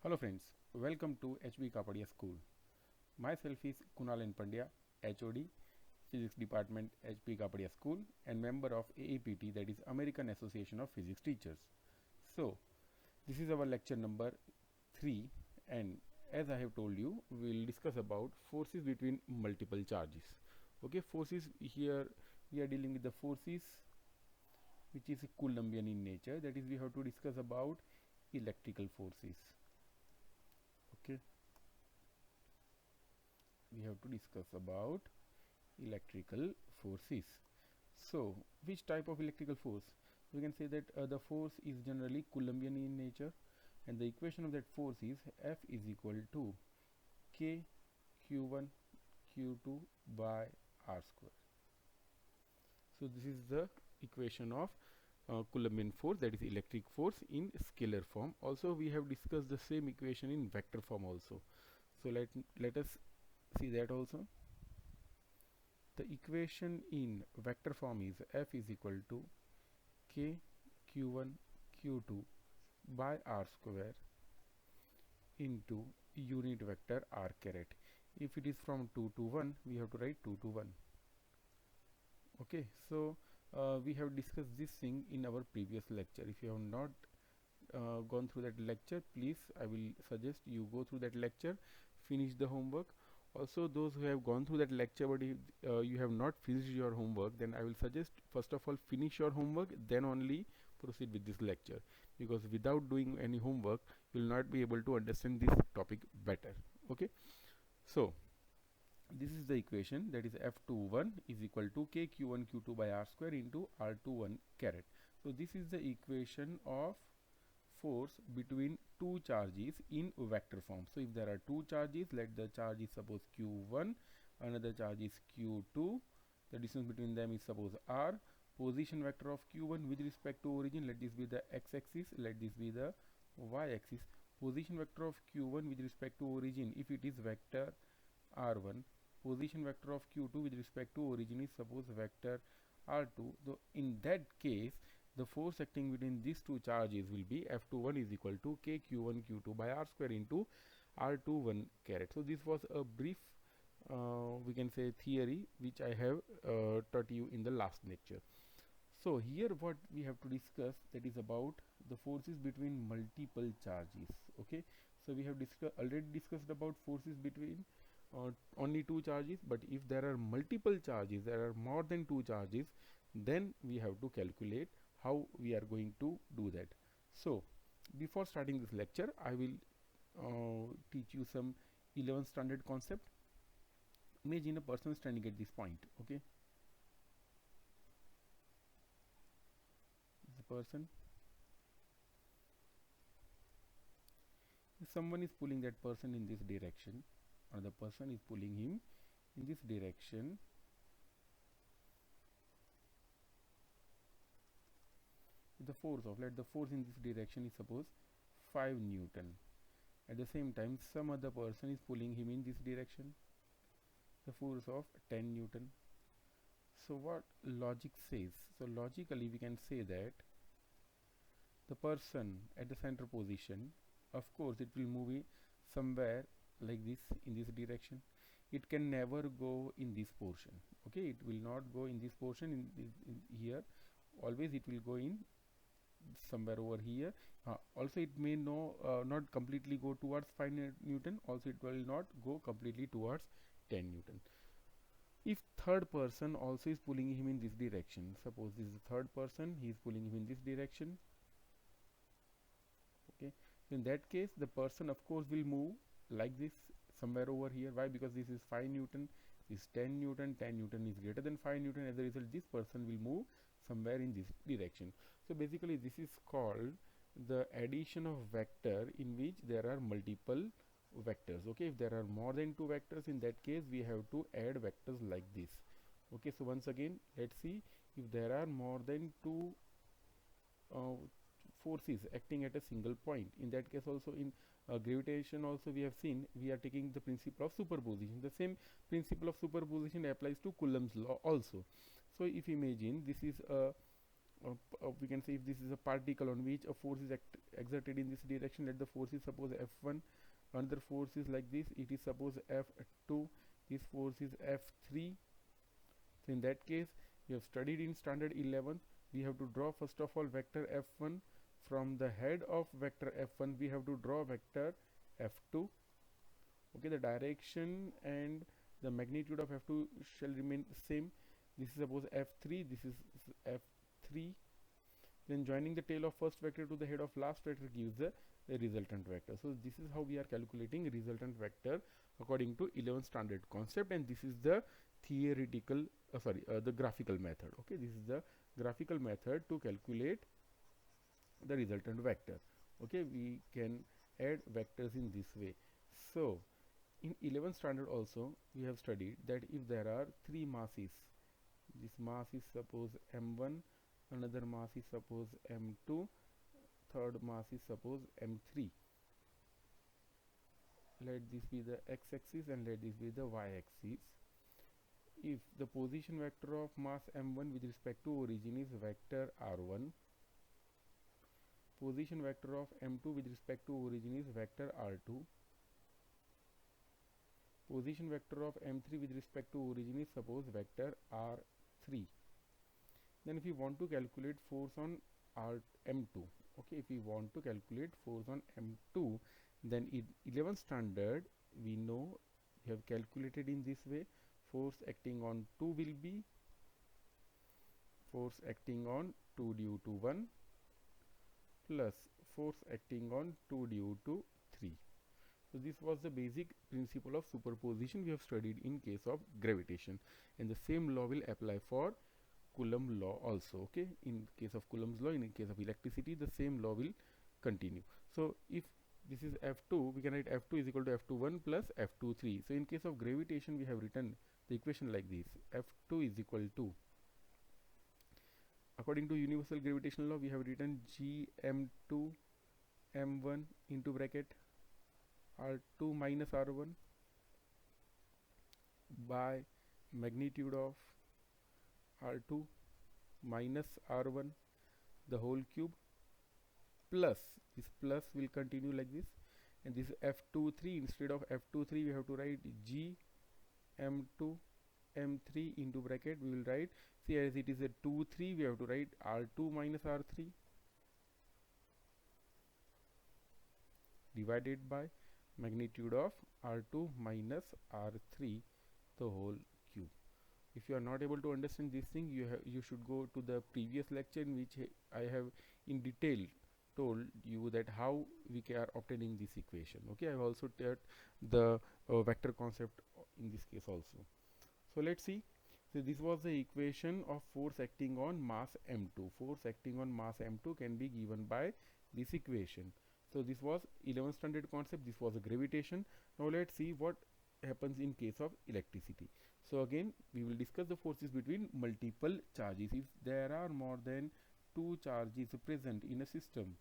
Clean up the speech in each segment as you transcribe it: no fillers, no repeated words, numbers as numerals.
Hello friends, welcome to HB Kapadia School. Myself is Kunal N. Pandya, HOD, Physics Department, HB Kapadia School, and member of AAPT, that is American Association of Physics Teachers. So, this is our lecture number 3, and as I have told you, we will discuss about forces between multiple charges. Okay, forces here we are dealing with the forces which is Coulombian in nature, that is we have to discuss about electrical forces. Okay, we have to discuss about electrical forces. So which type of electrical force? We can say that the force is generally Coulombian in nature, and the equation of that force is F is equal to K Q1 Q2 by R square. So this is the equation of Coulombian force, that is electric force in scalar form. Also we have discussed the same equation in vector form also. So let us see that also. The equation in vector form is F is equal to K Q1 Q2 by R square into unit vector R caret. If it is from 2 to 1, we have to write 2 to 1. Okay, so we have discussed this thing in our previous lecture. If you have not gone through that lecture, please, I will suggest you go through that lecture, finish the homework. Also, those who have gone through that lecture but if you have not finished your homework, then I will suggest first of all finish your homework, then only proceed with this lecture, because without doing any homework you will not be able to understand this topic better. Okay, so this is the equation, that is F21 is equal to K Q1 Q2 by R square into R21 caret. So this is the equation of force between two charges in vector form. So if there are two charges, let the charge is suppose Q1, another charge is Q2, the distance between them is suppose R. Position vector of Q1 with respect to origin, let this be the x-axis, let this be the y-axis. Position vector of Q1 with respect to origin, if it is vector R1, position vector of Q2 with respect to origin is suppose vector R2. So in that case, the force acting between these two charges will be F21 is equal to K Q1 Q2 by R square into R21 caret. So this was a brief we can say theory which I have taught you in the last lecture. So here what we have to discuss, that is about the forces between multiple charges. Okay, so we have already discussed about forces between only two charges, but if there are multiple charges, there are more than two charges, then we have to calculate how we are going to do that. So before starting this lecture, I will teach you some 11th standard concept. Imagine a person standing at this point. Okay, the person, if someone is pulling that person in this direction, or the person is pulling him in this direction, the force of, let the force in this direction is suppose 5 Newton. At the same time, some other person is pulling him in this direction, the force of 10 Newton. So what logic says? So logically we can say that the person at the center position, of course it will move somewhere like this in this direction. It can never go in this portion. Okay, it will not go in this portion in here. Always it will go in somewhere over here. Also it may not completely go towards 5 Newton. Also it will not go completely towards 10 Newton. If third person also is pulling him in this direction, suppose this is the third person, he is pulling him in this direction. Okay, so in that case the person of course will move like this somewhere over here. Why? Because this is 5 Newton, this is 10 Newton, 10 Newton is greater than 5 Newton. As a result, this person will move somewhere in this direction. So basically this is called the addition of vector in which there are multiple vectors. Okay, if there are more than two vectors, in that case we have to add vectors like this. Okay, so once again let's see, if there are more than two forces acting at a single point, in that case also in gravitation also we have seen we are taking the principle of superposition. The same principle of superposition applies to Coulomb's law also. So if imagine this is a we can say if this is a particle on which a force is exerted in this direction, let the force is suppose F1, another force is like this, it is suppose F2, this force is F3. So in that case, we have studied in standard 11, we have to draw first of all vector F1. From the head of vector F1 we have to draw vector F2. Okay, the direction and the magnitude of F2 shall remain same. This is suppose F3, this is F3. Then joining the tail of first vector to the head of last vector gives the resultant vector. So this is how we are calculating resultant vector according to 11th standard concept, and this is the theoretical the graphical method. Okay, this is the graphical method to calculate the resultant vector. Okay, we can add vectors in this way. So in 11th standard also we have studied that if there are three masses, this mass is suppose m1, another mass is suppose m2, third mass is suppose m3. Let this be the x-axis and let this be the y-axis. If the position vector of mass m1 with respect to origin is vector r1, position vector of m2 with respect to origin is vector r2, position vector of m3 with respect to origin is suppose vector r3. Then if we want to calculate force on m2, okay, if we want to calculate force on m2, then in 11th standard we know we have calculated in this way. Force acting on 2 will be force acting on 2 due to 1 plus force acting on 2 due to 3. So this was the basic principle of superposition we have studied in case of gravitation, and the same law will apply for Coulomb law also. Okay, in case of Coulomb's law, in case of electricity, the same law will continue. So if this is F2, we can write F2 is equal to F21 plus F23. So in case of gravitation, we have written the equation like this: F2 is equal to, according to universal gravitational law, we have written Gm2 m1 into bracket r2 minus r1 by magnitude of r2 minus r1 the whole cube, plus this plus will continue like this, and this F23, instead of F23 we have to write G m2 m3 into bracket, we will write, see, as it is a 2 3, we have to write r2 minus r3 divided by magnitude of r2 minus r3 the whole cube. If you are not able to understand this thing, you should go to the previous lecture in which I have in detail told you that how we are obtaining this equation. Okay, I have also taught the vector concept in this case also. So let's see. So this was the equation of force acting on mass m2. Force acting on mass m2 can be given by this equation. So this was 11th standard concept, this was a gravitation. Now let's see what happens in case of electricity. So again we will discuss the forces between multiple charges. If there are more than 2 charges present in a system,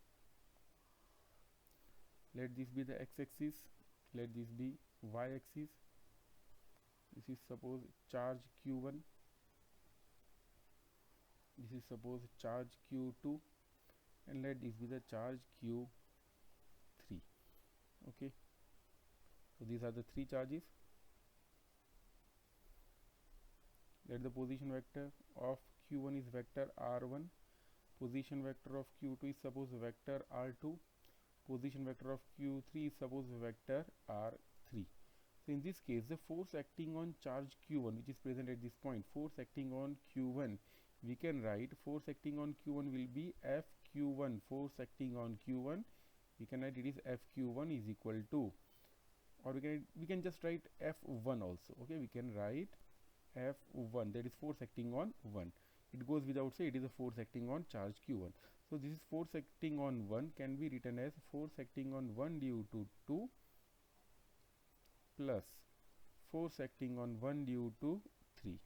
let this be the x-axis, let this be y-axis. This is suppose charge q1, this is suppose charge q2, and let this be the charge q3. Okay, so these are the 3 charges. Let the position vector of q1 is vector r1, position vector of q2 is suppose vector r2, position vector of q3 is suppose vector r3. So in this case, the force acting on charge q1, which is present at this point, force acting on q1, we can write force acting on q1 will be fq1. Force acting on q1, we can write it is fq1 is equal to, or we can just write f1 also. Okay, we can write f1, that is force acting on 1. It goes without say, it is a force acting on charge q1. So this is force acting on 1 can be written as force acting on 1 due to 2 plus force acting on 1 due to 3.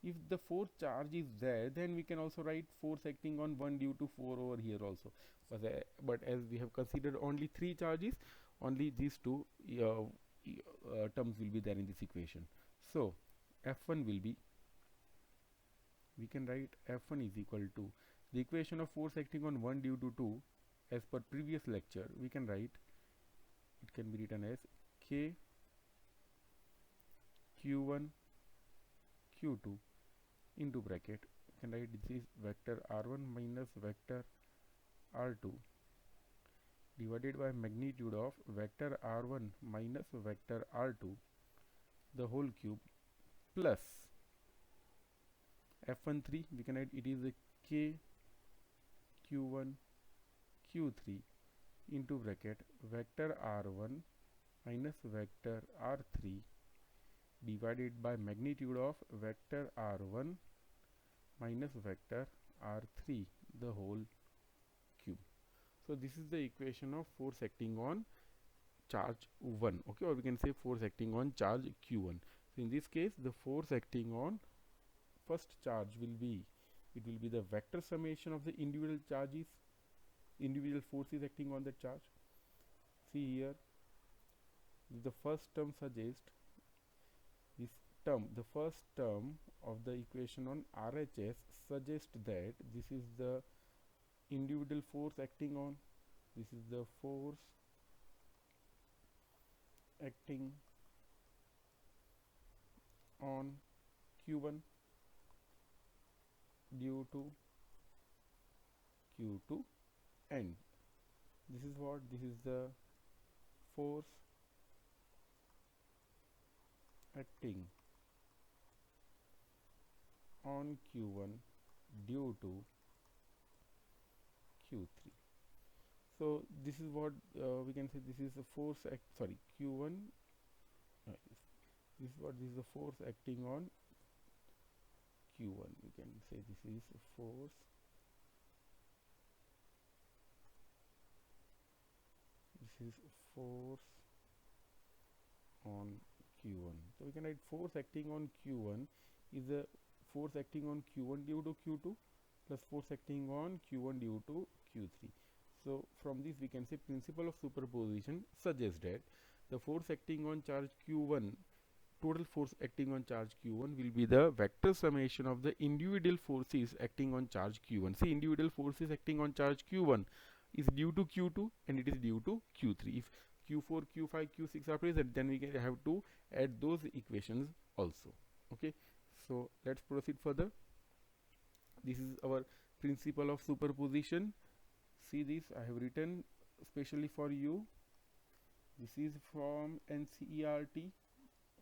If the fourth charge is there, then we can also write force acting on 1 due to 4 over here also. But as we have considered only 3 charges, only these 2 terms will be there in this equation. So F1 will be, we can write F1 is equal to The equation of force acting on 1 due to 2, as per previous lecture, we can write, it can be written as K Q1 Q2 into bracket, you can write this is vector R1 minus vector R2 divided by magnitude of vector R1 minus vector R2 the whole cube plus F13, we can write it is a K Q1 Q3 into bracket vector R1 minus vector R3 divided by magnitude of vector R1 minus vector R3 the whole cube. So this is the equation of force acting on charge 1, okay, or we can say force acting on charge Q1. So in this case, the force acting on first charge will be, it will be the vector summation of the individual charges, individual forces acting on the charge. See here, the first term suggests this term, the first term of the equation on RHS suggests that this is the individual force acting on, this is the force acting on Q1 due to Q2, and this is what, this is the force acting on Q1 due to Q3. So this is what we can say, this is the force Q1, this is what, this is the force acting on Q1, we can say this is a force on Q1. So we can write force acting on Q1 is a force acting on Q1 due to Q2 plus force acting on Q1 due to Q3. So from this we can say principle of superposition suggests that the force acting on charge Q1, total force acting on charge Q1 will be the vector summation of the individual forces acting on charge Q1. See, individual forces acting on charge Q1 is due to Q2 and it is due to Q3. If Q4, Q5, Q6 are present, then we can have to add those equations also. Okay, so let's proceed further. This is our principle of superposition. See this, I have written specially for you. This is from NCERT.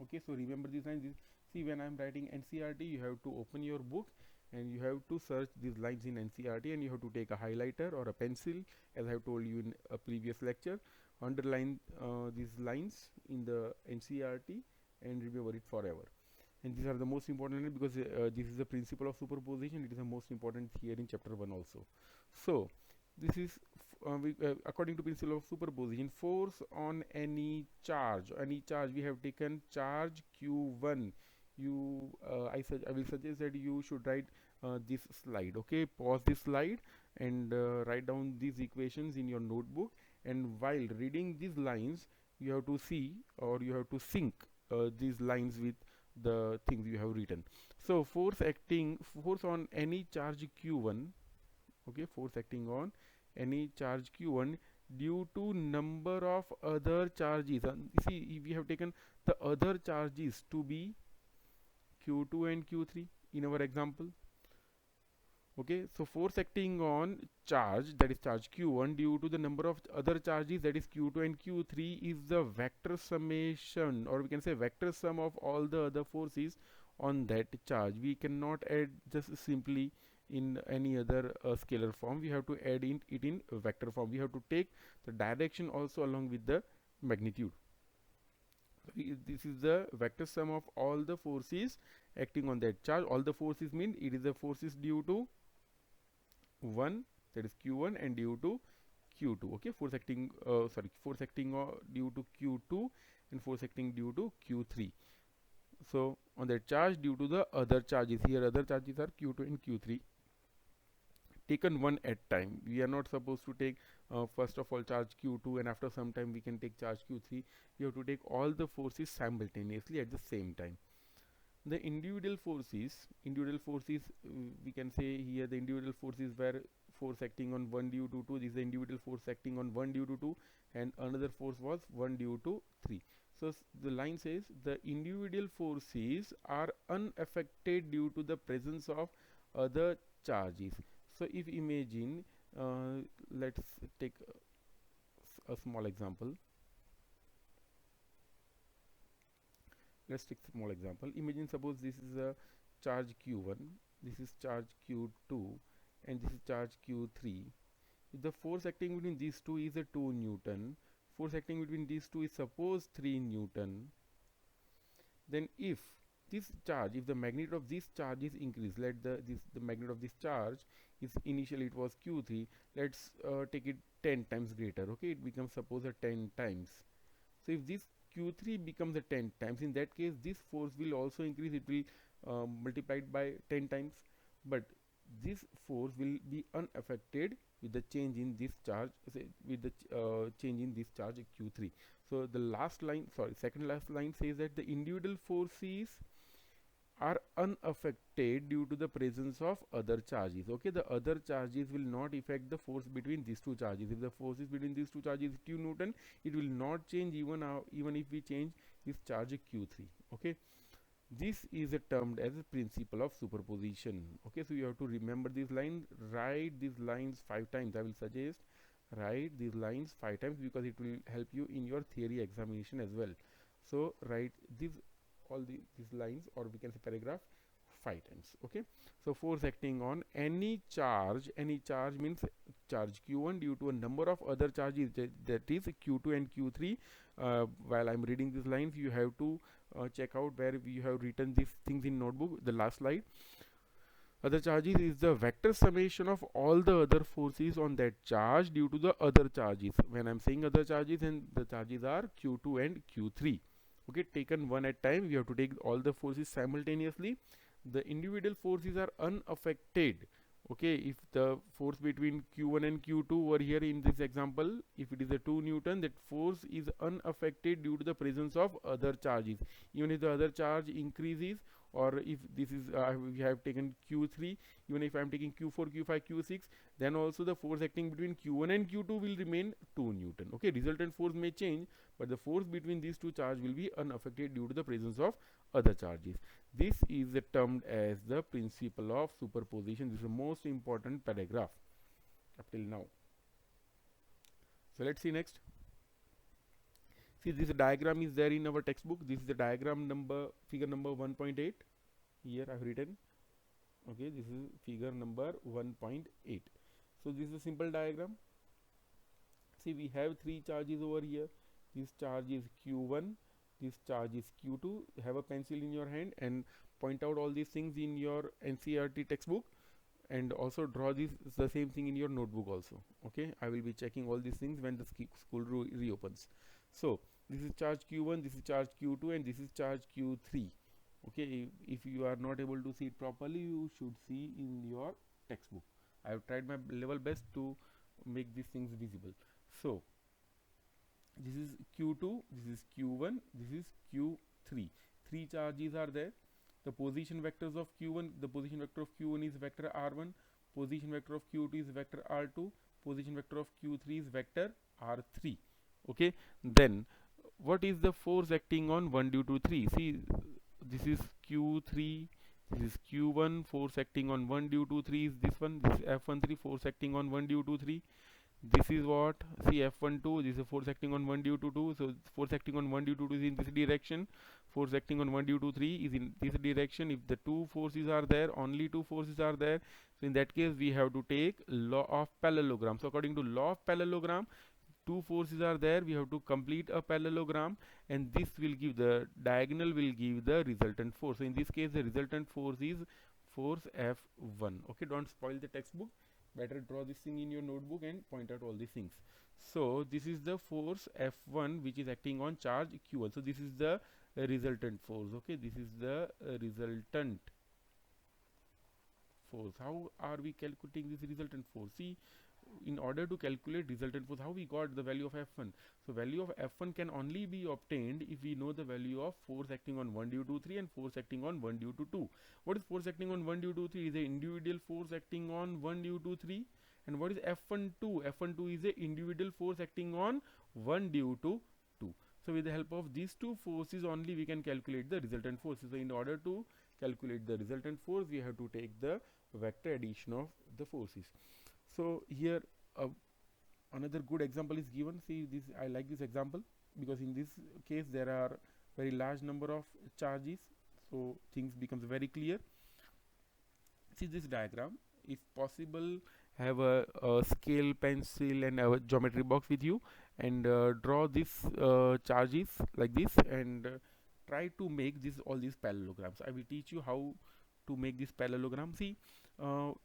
Okay, so remember these lines. See, when I am writing NCERT, you have to open your book and you have to search these lines in NCERT, and you have to take a highlighter or a pencil, as I have told you in a previous lecture. Underline these lines in the NCERT and remember it forever. And these are the most important because this is the principle of superposition. It is the most important here in chapter 1 also. So this is according to principle of superposition, force on any charge we have taken charge Q1. I will suggest that you should write this slide. Okay, pause this slide and write down these equations in your notebook, and while reading these lines you have to see, or you have to sync these lines with the things you have written. So force on any charge Q1, okay, force acting on any charge Q1 due to number of other charges. See, we have taken the other charges to be Q2 and Q3 in our example. Okay, so force acting on charge, that is charge Q1, due to the number of other charges, that is Q2 and Q3, is the vector summation, or we can say vector sum of all the other forces on that charge. We cannot add just simply in any other scalar form. We have to add it in vector form. We have to take the direction also along with the magnitude. This is the vector sum of all the forces acting on that charge. All the forces mean it is the forces due to 1, that is Q1, and due to Q2. Okay, force acting due to Q2 and force acting due to Q3. So on that charge due to the other charges, here other charges are Q2 and Q3, taken one at time. We are not supposed to take first of all charge Q2 and after some time we can take charge Q3. You have to take all the forces simultaneously at the same time. the individual forces, we can say here the individual forces were force acting on 1 due to 2. This is the individual force acting on 1 due to 2, and another force was 1 due to 3. So the line says the individual forces are unaffected due to the presence of other charges. So if imagine, let's take a small example. Let's take a small example. Imagine, suppose this is a charge q1, this is charge q2, and this is charge q3. If the force acting between these two is a 2 Newton, force acting between these two is suppose 3 Newton, then if this charge, if the magnitude of this charge is increased, let the magnitude of this charge is initially it was q3, let's take it 10 times greater. Okay, it becomes suppose a 10 times. So if this q3 becomes a 10 times, in that case this force will also increase, it will multiplied by 10 times, but this force will be unaffected with the change in this charge, with the change in this charge q3. So the last line, sorry, second last line says that the individual forces are unaffected due to the presence of other charges. Okay, the other charges will not affect the force between these two charges. If the force is between these two charges 2 Newton, it will not change even if we change this charge q3. Okay, this is termed as a principle of superposition. Okay, so you have to remember this line, write these lines 5 times. I will suggest write these lines 5 times because it will help you in your theory examination as well. So write these these lines, or we can say paragraph, 5 times. Okay, so force acting on any charge means charge q1 due to a number of other charges, that is q2 and q3. While I'm reading these lines, you have to check out where we have written these things in notebook. The last slide, other charges is the vector summation of all the other forces on that charge due to the other charges. When I'm saying other charges, and the charges are q2 and q3. Okay, taken one at time, we have to take all the forces simultaneously. The individual forces are unaffected. Okay, if the force between q1 and q2 over here in this example, if it is a 2 Newton, that force is unaffected due to the presence of other charges. Even if the other charge increases, or if this is we have taken q3, even if I am taking q4, q5, q6, then also the force acting between q1 and q2 will remain 2 Newton. Okay, resultant force may change, but the force between these two charges will be unaffected due to the presence of other charges. This is termed as the principle of superposition. This is the most important paragraph up till now. So let's see next. See, this diagram is there in our textbook. This is the diagram figure number 1.8. Here I have written. Okay, this is figure number 1.8. So this is a simple diagram. See, we have 3 charges over here. This charge is q1, this charge is q2. Have a pencil in your hand and point out all these things in your NCERT textbook, and also draw the same thing in your notebook also. Okay, I will be checking all these things when the school reopens. So this is charge q1, this is charge q2, and this is charge q3. Okay, if you are not able to see it properly, you should see in your textbook. I have tried my level best to make these things visible. So this is q2, this is q1, this is q3. 3 charges are there. The position vectors of q1, the position vector of q1 is vector r1, position vector of q2 is vector r2, position vector of q3 is vector r3. Okay, then what is the force acting on 1 due to 3? See, this is q3, this is q1, force acting on 1 due to 3 is this one, this is f13, force acting on 1 due to 3. This is what, see, f12, this is force acting on 1 due to 2, so force acting on 1 due to 2 is in this direction, force acting on 1 due to 3 is in this direction. If the 2 forces are there, only 2 forces are there, so in that case we have to take law of parallelogram. So according to law of parallelogram, 2 forces are there, we have to complete a parallelogram, and this will give the diagonal will give the resultant force. So in this case the resultant force is force F1. Okay, don't spoil the textbook, better draw this thing in your notebook and point out all these things. So this is the force F1 which is acting on charge Q1. So this is the resultant force. Okay, this is the resultant force. How are we calculating this resultant force? See, in order to calculate resultant force, how we got the value of F1? So value of F1 can only be obtained if we know the value of force acting on 1 due to 3 and force acting on 1 due to 2. What is force acting on 1 due to 3? Is a individual force acting on 1 due to 3. And what is F12? F12 is a individual force acting on 1 due to 2. So with the help of these two forces only we can calculate the resultant force. So in order to calculate the resultant force, we have to take the vector addition of the forces. So here another good example is given. See this, I like this example because in this case there are very large number of charges, so things becomes very clear. See this diagram. If possible, have a scale pencil and a geometry box with you, and draw this charges like this, and try to make this all these parallelograms. I will teach you how to make this parallelogram. See,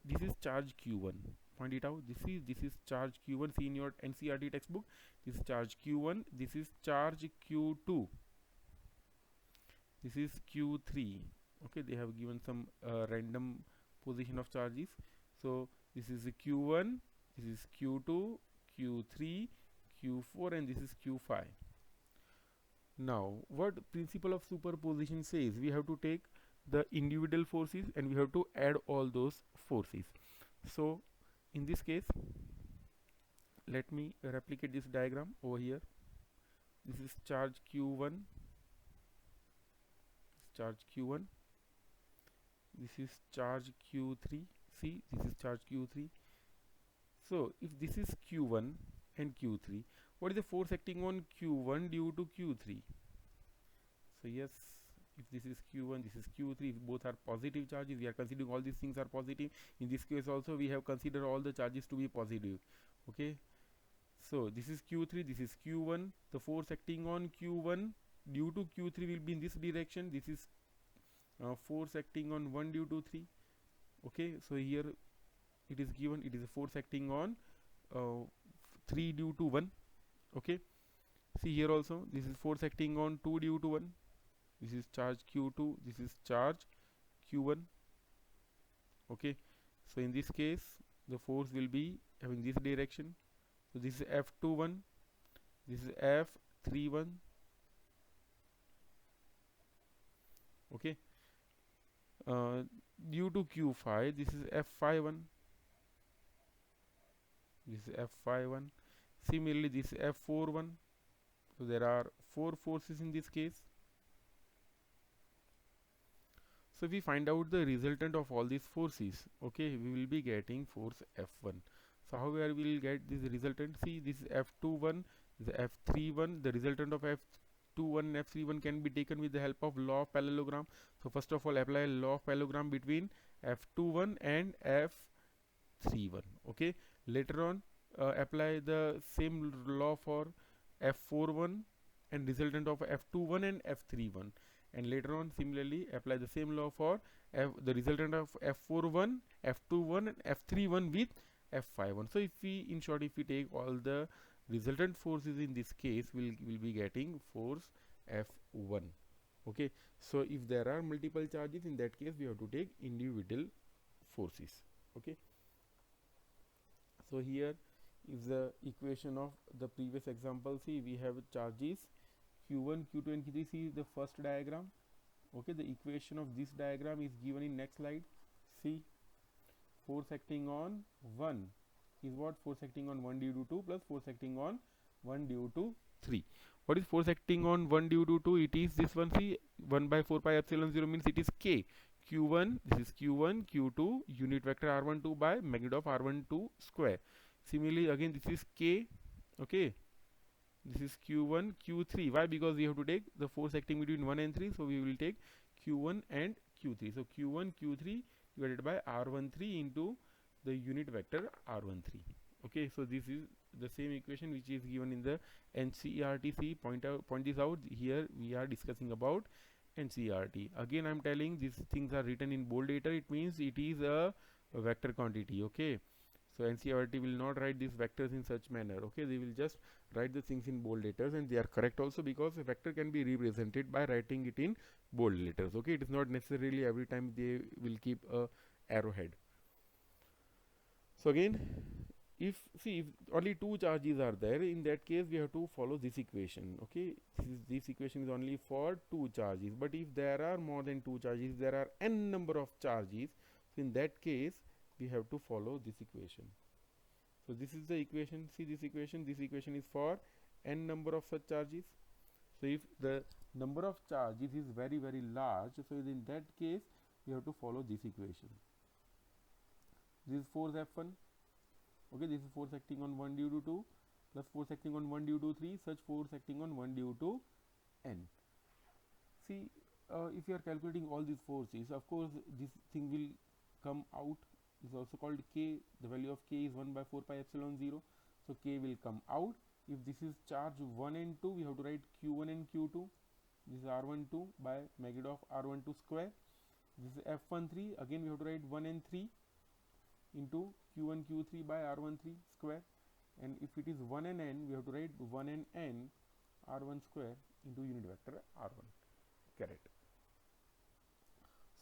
this is charge Q1. Point it out. This is charge Q1. See in your NCERT textbook. This is charge Q1. This is charge Q2. This is Q3. Okay, they have given some random position of charges. So this is Q1, this is Q2, Q3, Q4, and this is Q5. Now what principle of superposition says? We have to take the individual forces and we have to add all those forces. So in this case, let me replicate this diagram over here. This is charge Q1, charge Q1, this is charge Q3. See, this is charge Q3. So if this is Q1 and Q3, what is the force acting on Q1 due to Q3? So yes, if this is Q1, this is Q3, if both are positive charges, we are considering all these things are positive. In this case also we have considered all the charges to be positive. Okay, so this is Q3, this is Q1. The force acting on Q1 due to Q3 will be in this direction. This is force acting on 1 due to 3. Okay, so here it is given, it is a force acting on 3 due to 1. Okay, see here also this is force acting on 2 due to 1. This is charge Q2, this is charge Q1. Okay, so in this case the force will be having this direction. So this is F21, this is F31. Okay, due to Q5, this is F51, this is F51. Similarly, this is F41. So there are 4 forces in this case. So if we find out the resultant of all these forces, okay, we will be getting force F1. So how we will get this resultant? See, this is F21, this is F31. The resultant of F21 and F31 can be taken with the help of law of parallelogram. So first of all, apply law of parallelogram between F21 and F31. Okay, later on apply the same law for F41 and resultant of F21 and F31, and later on similarly apply the same law for the resultant of F41, F21 and F31 with F51. So if we, in short, if we take all the resultant forces in this case, we'll be getting force F1. Okay, so if there are multiple charges, in that case we have to take individual forces. Okay, so here is the equation of the previous example. See, we have charges Q1, Q2 and Q3. See the first diagram. Okay, the equation of this diagram is given in next slide. See, force acting on 1 is what? Force acting on 1 due to 2 plus force acting on 1 due to 3. What is force acting on 1 due to 2? It is this one. See, 1 by 4 pi epsilon 0 means it is K. Q1, this is Q1, Q2, unit vector R12 by magnitude of R12 square. Similarly, again this is K. Okay, this is Q1, Q3. Why? Because we have to take the force acting between 1 and 3. So we will take Q1 and Q3. So Q1, Q3 divided by R13 into the unit vector R13. Okay, so this is the same equation which is given in the NCERT. Point this out. Here we are discussing about NCERT. Again I am telling these things are written in bold letter. It means it is a vector quantity. Okay, so NCERT will not write these vectors in such manner. Okay, they will just write the things in bold letters, and they are correct also, because a vector can be represented by writing it in bold letters. Okay, it is not necessarily every time they will keep a arrowhead. So again, if see if only two charges are there, in that case we have to follow this equation. Okay, this equation is only for two charges, but if there are more than two charges, there are n number of charges, so in that case we have to follow this equation. So this is the equation. See this equation is for n number of such charges. So if the number of charges is very large, so in that case we have to follow this equation. This is force F1. Okay, this is force acting on 1 due to 2 plus force acting on 1 due to 3, such force acting on 1 due to n. See, if you are calculating all these forces, of course this thing will come out. This is also called K. The value of K is 1 by 4 pi epsilon 0. So K will come out. If this is charge 1 and 2, we have to write Q1 and Q2. This is R12 by magnitude of R12 square. This is F13. Again we have to write 1 and 3 into Q1 Q3 by R13 square, and if it is 1 and n, we have to write 1 and n R1 square into unit vector R1 caret.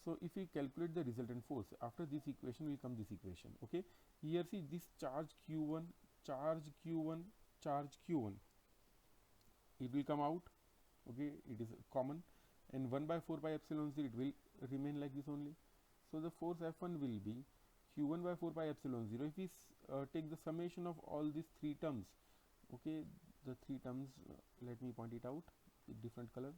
So if we calculate the resultant force, after this equation will come this equation. Okay, here see this charge Q1, it will come out. Okay, it is common, and 1 by 4 pi epsilon 0, it will remain like this only. So the force F1 will be Q1 by 4 pi epsilon 0. If we take the summation of all these three terms, okay, the three terms, let me point it out with different color.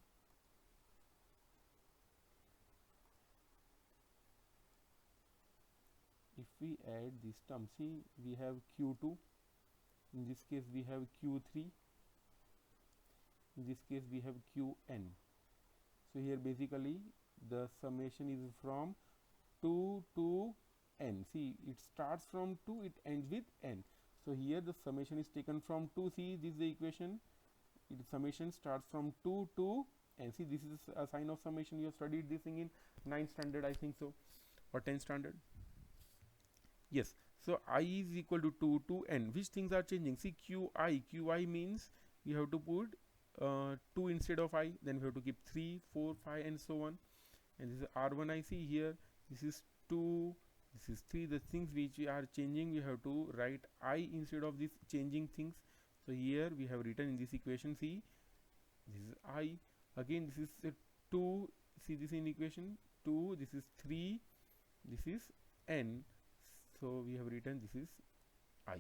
If we add this term, see we have Q2, in this case we have Q3, in this case we have Qn. So here basically the summation is from 2 to n. See, it starts from 2, it ends with n. So here the summation is taken from 2. See, this is the equation. Summation starts from 2 to n. See, this is a sign of summation. You have studied this thing in 9th standard, I think so, or 10th standard. Yes. So I is equal to 2 to n. Which things are changing? See, qi means we have to put 2 instead of I. Then we have to keep 3, 4, 5 and so on. And this is R1 I see here. This is 2. This is 3. The things which we are changing, we have to write I instead of these changing things. So here we have written in this equation, see, this is I. Again this is 2. See this in equation 2. This is 3. This is n. So we have written this is I.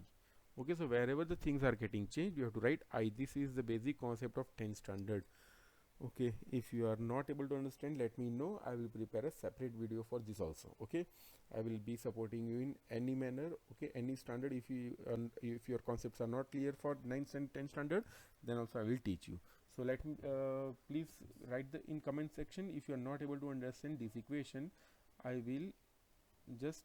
Okay, so wherever the things are getting changed, you have to write I. This is the basic concept of 10th standard. Okay, if you are not able to understand, let me know. I will prepare a separate video for this also. Okay, I will be supporting you in any manner. Okay, any standard. If your concepts are not clear for 9th and 10th standard, then also I will teach you. So let me please write in comment section if you are not able to understand this equation. I will just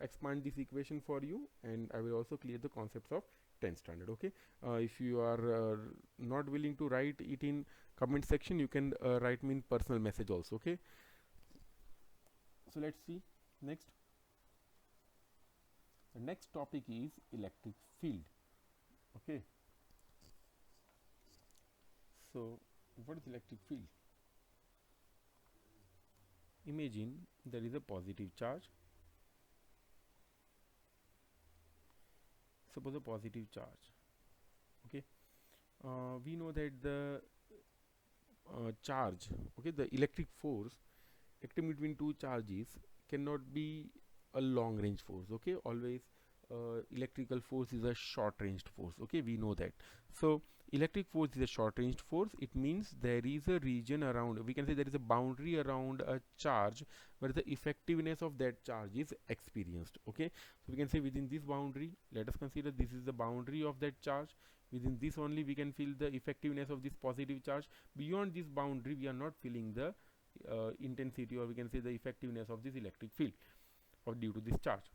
expand this equation for you, and I will also clear the concepts of 10th standard. Okay, if you are not willing to write it in comment section, you can write me in personal message also. Okay, so let's see next. The next topic is electric field. Okay, so what is electric field? Imagine there is a positive charge. Suppose a positive charge. Okay, we know that the charge, okay, the electric force acting between two charges cannot be a long range force. Okay, always electrical force is a short ranged force. Okay, we know that. So electric force is a short ranged force. It means there is a region around, we can say there is a boundary around a charge where the effectiveness of that charge is experienced. Okay, so we can say within this boundary, let us consider this is the boundary of that charge. Within this only we can feel the effectiveness of this positive charge. Beyond this boundary we are not feeling the intensity, or we can say the effectiveness of this electric field or due to this charge.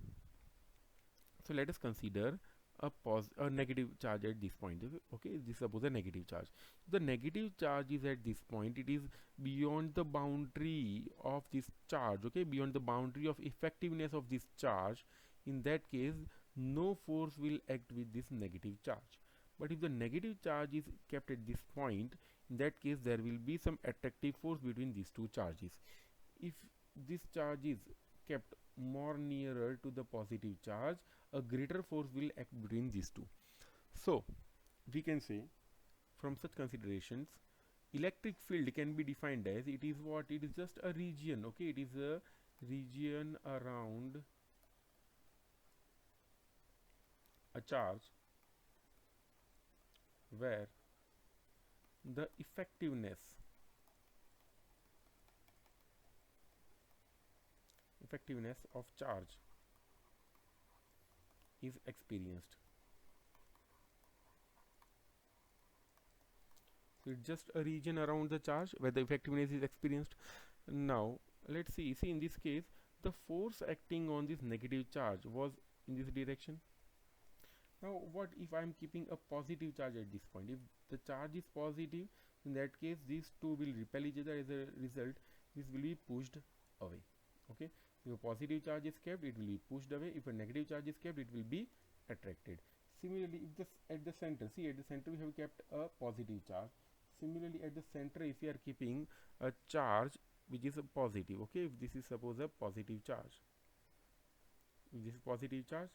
So let us consider a negative charge at this point. Okay, this suppose a negative charge. The negative charge is at this point, it is beyond the boundary of this charge. Okay, beyond the boundary of effectiveness of this charge. In that case, no force will act with this negative charge. But if the negative charge is kept at this point, in that case there will be some attractive force between these two charges. If this charge is kept more nearer to the positive charge, a greater force will act between these two. So we can say from such considerations, electric field can be defined as, it is what, it is just a region, okay, it is a region around a charge where the effectiveness of charge is experienced. So it's just a region around the charge where the effectiveness is experienced. Now let's see in this case, the force acting on this negative charge was in this direction. Now what if I am keeping a positive charge at this point? If the charge is positive, in that case these two will repel each other. As a result, this will be pushed away. Okay, if a positive charge is kept, it will be pushed away. If a negative charge is kept, it will be attracted. Similarly, if this at the center, see at the center we have kept a positive charge. Similarly, at the center, if we are keeping a charge which is a positive, okay, if this is suppose a positive charge, if this is positive charge,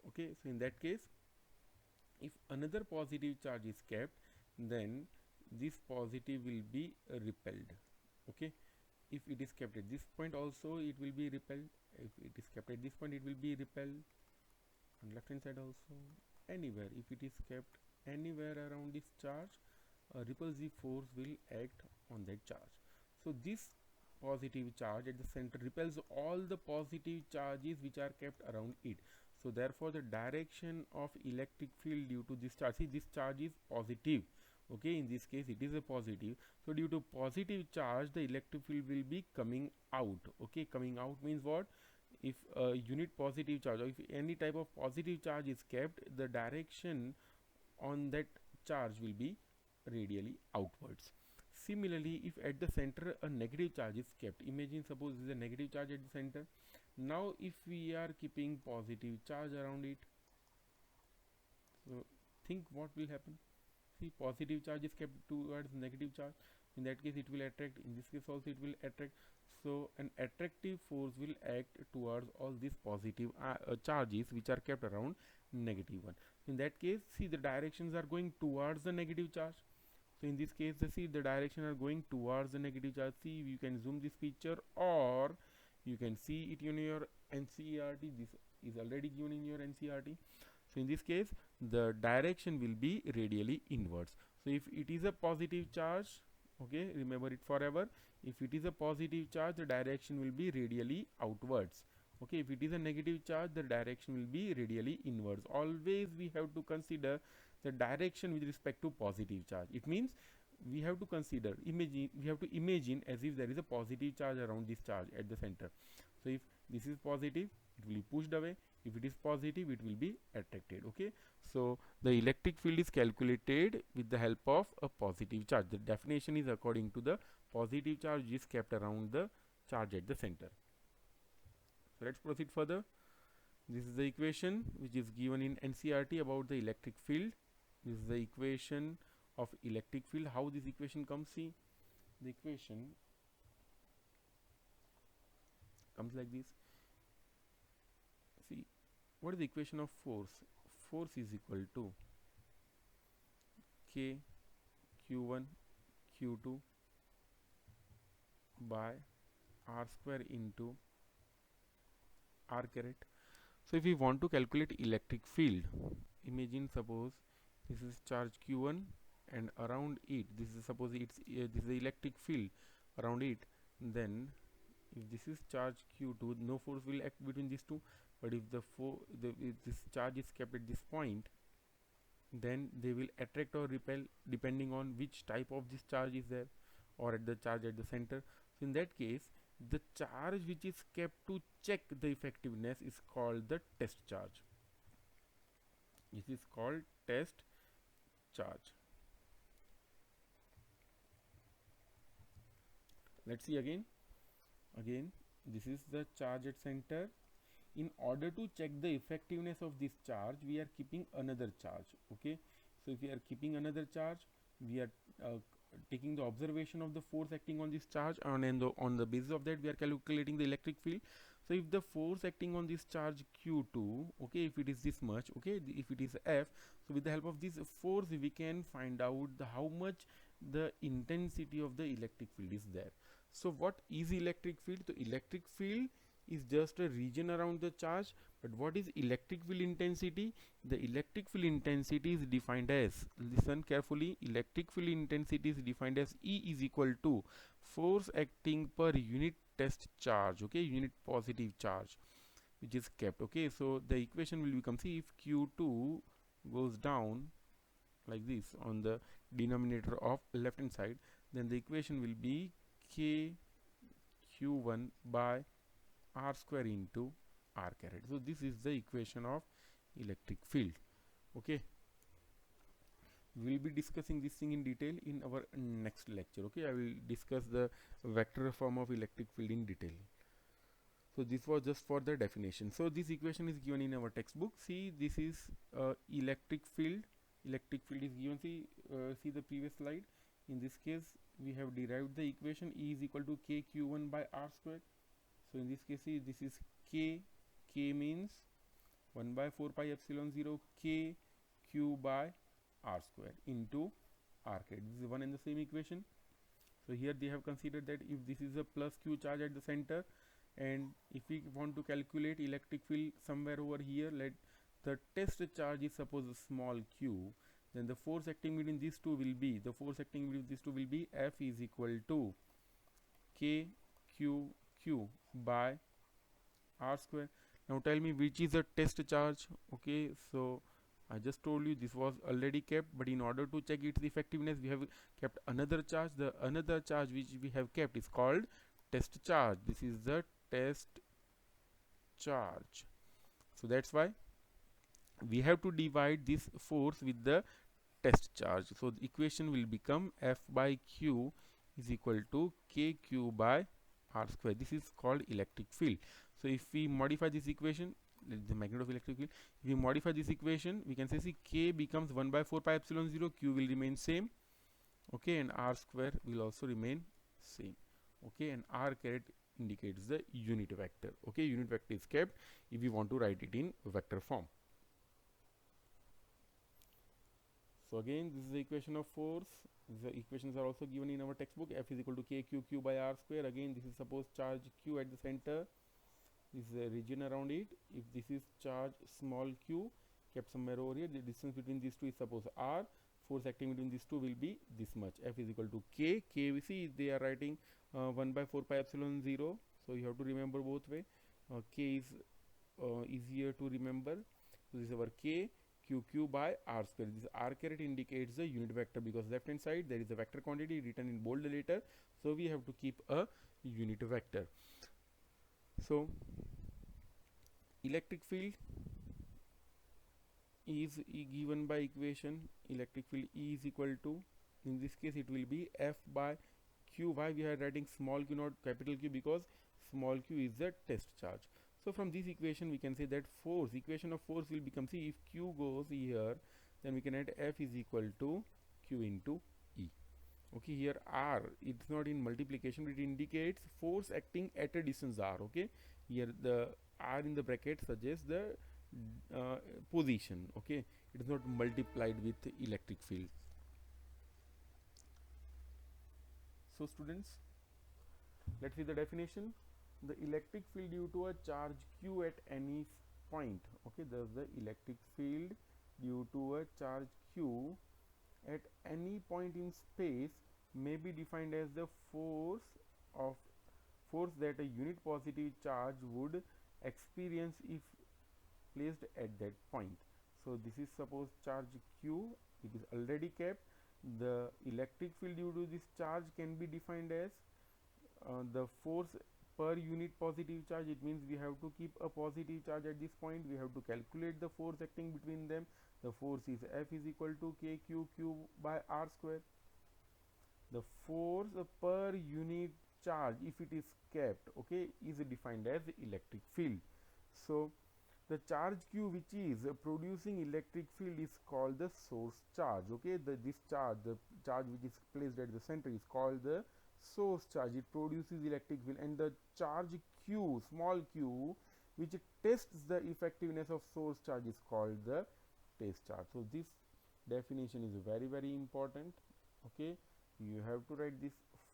okay, so in that case, if another positive charge is kept, then this positive will be repelled. Okay, if it is kept at this point also, it will be repelled. If it is kept at this point, it will be repelled. On left hand side also, anywhere, if it is kept anywhere around this charge, a repulsive force will act on that charge. So this positive charge at the center repels all the positive charges which are kept around it. So therefore the direction of electric field due to this charge, see this charge is positive, okay, in this case it is a positive. So due to positive charge, the electric field will be coming out. Okay, coming out means what? If a unit positive charge, or if any type of positive charge is kept, the direction on that charge will be radially outwards. Similarly, if at the center a negative charge is kept, imagine suppose this is a negative charge at the center. Now if we are keeping positive charge around it, so think what will happen. See, positive charge is kept towards negative charge, in that case it will attract, in this case also it will attract. So an attractive force will act towards all these positive charges which are kept around negative one. In that case, see the directions are going towards the negative charge. So in this case, see the direction are going towards the negative charge. See, you can zoom this picture, or you can see it in your NCERT. This is already given in your NCERT. So in this case, the direction will be radially inwards. So if it is a positive charge, okay, remember it forever. If it is a positive charge, the direction will be radially outwards. Okay, if it is a negative charge, the direction will be radially inwards. Always we have to consider the direction with respect to positive charge. It means we have to consider, we have to imagine as if there is a positive charge around this charge at the center. So if this is positive, it will be pushed away. If it is positive, it will be attracted. Okay, so the electric field is calculated with the help of a positive charge. The definition is according to the positive charge is kept around the charge at the center. So let's proceed further. This is the equation which is given in NCERT about the electric field. This is the equation of electric field. How this equation comes? See, the equation comes like this. See, what is the equation of force? Force is equal to K Q1 Q2 by R square into R caret. So if we want to calculate electric field, imagine suppose this is charge Q1 and around it, this is suppose it's this is the electric field around it. Then if this is charge Q2, no force will act between these two. But if if this charge is kept at this point, then they will attract or repel depending on which type of this charge is there, or at the charge at the center. So in that case, the charge which is kept to check the effectiveness is called the test charge. This is called test charge. Let's see again. This is the charge at center. In order to check the effectiveness of this charge, we are keeping another charge. Okay, so if we are keeping another charge, we are taking the observation of the force acting on this charge, and on the basis of that we are calculating the electric field. So if the force acting on this charge q2, okay, if it is this much, okay, if it is F, so with the help of this force we can find out how much the intensity of the electric field is there. So what is electric field? The electric field is just a region around the charge, but what is electric field intensity? The electric field intensity is defined as, listen carefully, electric field intensity is defined as E is equal to force acting per unit test charge, okay, unit positive charge which is kept, okay. So the equation will become, see, if q2 goes down like this on the denominator of left hand side, then the equation will be k q1 by r square into r caret. So this is the equation of electric field, okay. We will be discussing this thing in detail in our next lecture, okay. I will discuss the vector form of electric field in detail. So this was just for the definition. So this equation is given in our textbook. See, this is electric field. Electric field is given. See the previous slide. In this case, we have derived the equation E is equal to k q1 by r square. So in this case, see, this is k. K means 1 by 4 pi epsilon 0 k q by r square into r caret. This is one and the same equation. So here they have considered that if this is a plus q charge at the center, and if we want to calculate electric field somewhere over here, let the test charge is suppose a small q, then the force acting between these two will be, F is equal to k q q by r square. Now tell me which is a test charge, okay. So I just told you this was already kept, but in order to check its effectiveness we have kept another charge. The another charge which we have kept is called test charge. This is the test charge. So that's why we have to divide this force with the test charge. So the equation will become F by Q is equal to KQ by R square. This is called electric field. So if we modify this equation, the magnitude of electric field, if we modify this equation, we can say, see, K becomes 1 by 4 pi epsilon 0, Q will remain same, okay, and R square will also remain same, okay, and R caret indicates the unit vector, okay. Unit vector is kept if we want to write it in vector form. So again, this is the equation of force. The equations are also given in our textbook. F is equal to KQ by R square. Again, this is suppose charge Q at the center. This is a region around it. If this is charge small q kept somewhere over here, the distance between these two is suppose R. Force acting between these two will be this much. F is equal to K. K, we see they are writing 1 by 4 pi epsilon 0. So you have to remember both way. K is easier to remember. So this is our K. QQ by R square. This R caret indicates the unit vector because left hand side there is a vector quantity written in bold letter. So we have to keep a unit vector. So electric field is given by equation electric field E is equal to, in this case it will be F by Q. Why we are writing small q not capital Q? Because small q is the test charge. So from this equation we can say that force, equation of force will become, see, if Q goes here, then we can add F is equal to Q into E. Okay, here R, it's not in multiplication, it indicates force acting at a distance R. Okay, here the R in the bracket suggests the position. Okay, it is not multiplied with electric field. So students, let's see the definition. The electric field due to a charge q at any point, okay, thus the electric field due to a charge q at any point in space may be defined as the force that a unit positive charge would experience if placed at that point. So this is suppose charge q, it is already kept. The electric field due to this charge can be defined as the force per unit positive charge. It means we have to keep a positive charge at this point. We have to calculate the force acting between them. The force is F is equal to KQ by R square. The force per unit charge, if it is kept, okay, is defined as electric field. So the charge q which is producing electric field is called the source charge. Okay, this charge, the charge which is placed at the center, is called the source charge, it produces electric field, and the charge q, small q, which tests the effectiveness of source charge, is called the test charge. So this definition is very important. Okay, you have to write this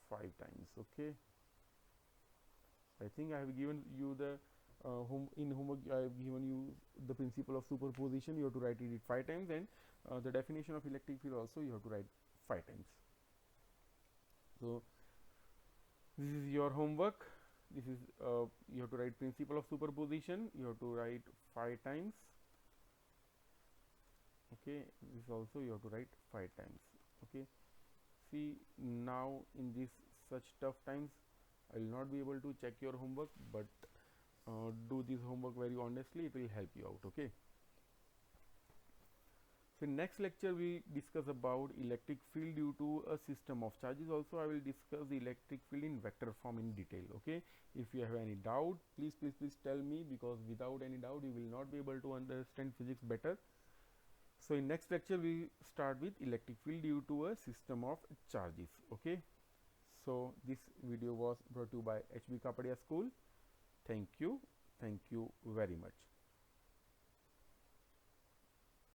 5 times. Okay, I think I have given you the homework. I have given you the principle of superposition. You have to write it 5 times, and the definition of electric field also you have to write 5 times. So this is your homework. This is you have to write principle of superposition. You have to write 5 times. Okay, this also you have to write 5 times. Okay, see, now in this such tough times I will not be able to check your homework, but do this homework very honestly. It will help you out. Okay, so in next lecture we discuss about electric field due to a system of charges. Also I will discuss the electric field in vector form in detail. Okay, if you have any doubt, please tell me, because without any doubt you will not be able to understand physics better. So in next lecture we start with electric field due to a system of charges. Okay, so this video was brought to you by HB Kapadia School. Thank you very much.